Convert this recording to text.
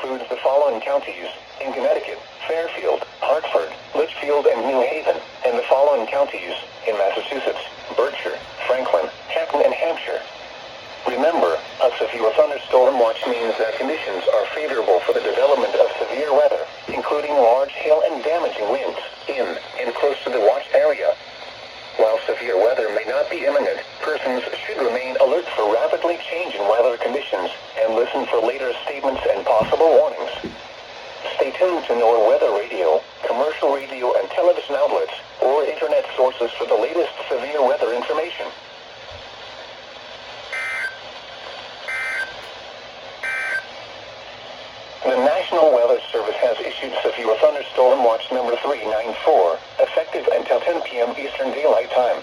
includes the following counties in Connecticut: Fairfield, Hartford, Litchfield, and New Haven, and the following counties in Massachusetts: Berkshire, Franklin, Hatton, and Hampshire. Remember, a severe thunderstorm watch means that conditions are favorable for the development of severe weather, including large hail and damaging winds in and close to the watch area. While severe weather may not be imminent, persons should remain alert for rapidly changing weather conditions and listen for later statements and possible warnings. Stay tuned to NOAA Weather Radio, commercial radio and television outlets, or internet sources for the latest severe weather information. The National Weather Service has issued Severe Thunderstorm Watch number 394, effective until 10 p.m. Eastern Daylight Time.